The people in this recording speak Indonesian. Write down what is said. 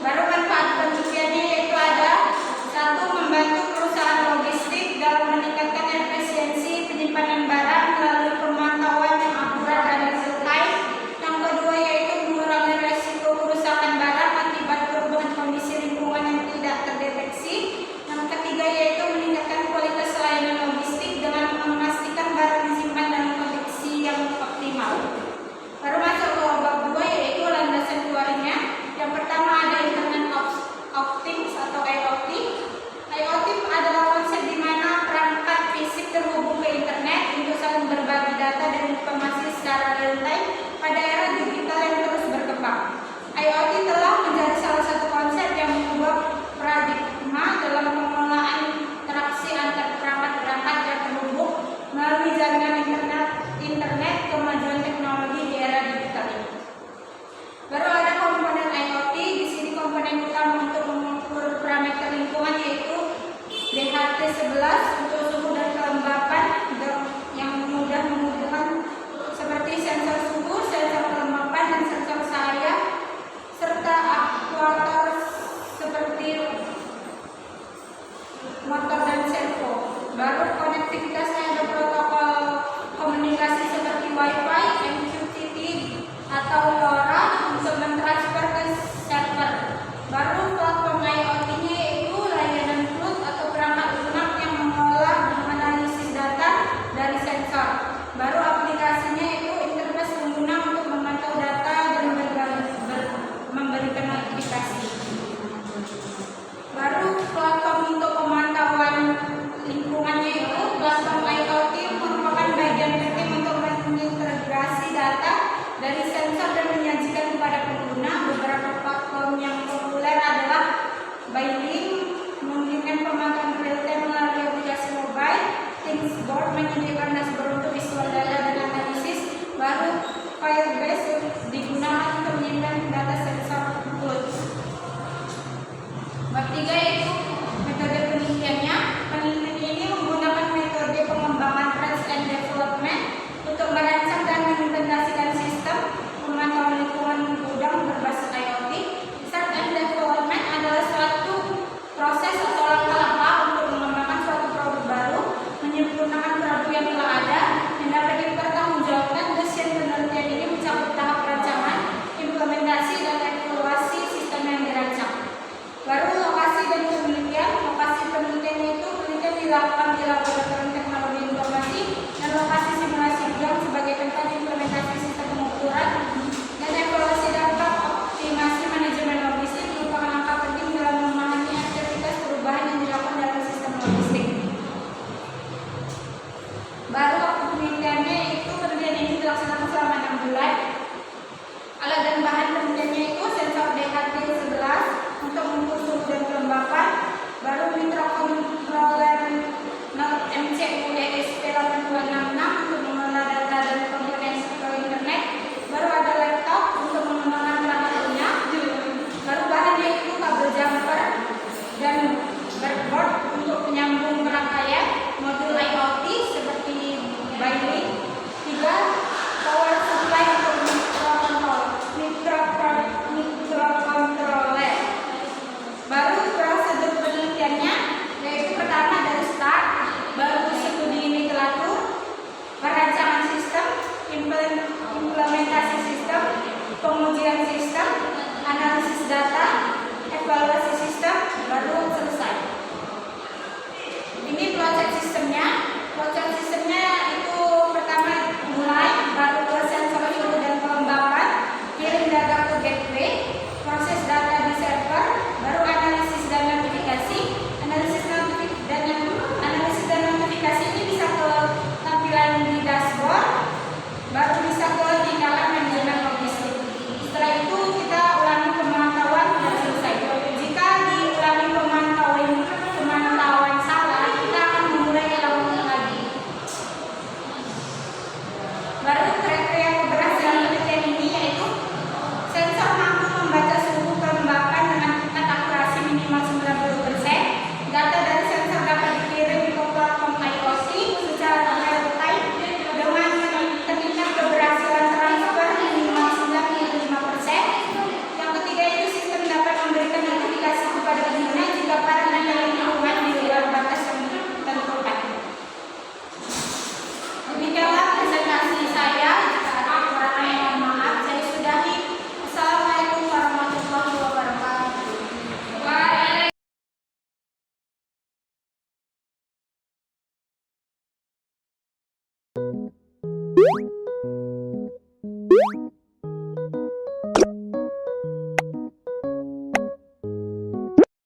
Baru manfaat penelitiannya yaitu ada satu, membantu perusahaan logistik dalam meningkatkan efisiensi penyimpanan barang melalui pemantauan yang akurat dan real time. Yang kedua yaitu mengurangi resiko kerusakan barang akibat perubahan kondisi lingkungan yang tidak terdeteksi. Yang ketiga yaitu meningkatkan kualitas layanan logistik dengan memastikan barang disimpan dalam kondisi yang optimal. Baru masuk ke bab 2 yaitu landasan keluarnya. Yang pertama ada Internet of Things atau IoT. IoT adalah konsep di mana perangkat fisik terhubung ke internet untuk saling berbagi data dan informasi secara real time pada era digital yang terus berkembang. IoT telah menjadi salah satu konsep yang mengubah paradigma dalam pengelolaan interaksi antar perangkat-perangkat yang terhubung melalui jaringan internet kemajuan teknologi di era digital ini. Baru ada komponen IoT. Di sini komponen utama untuk mengukur parameter lingkungan yaitu DHT11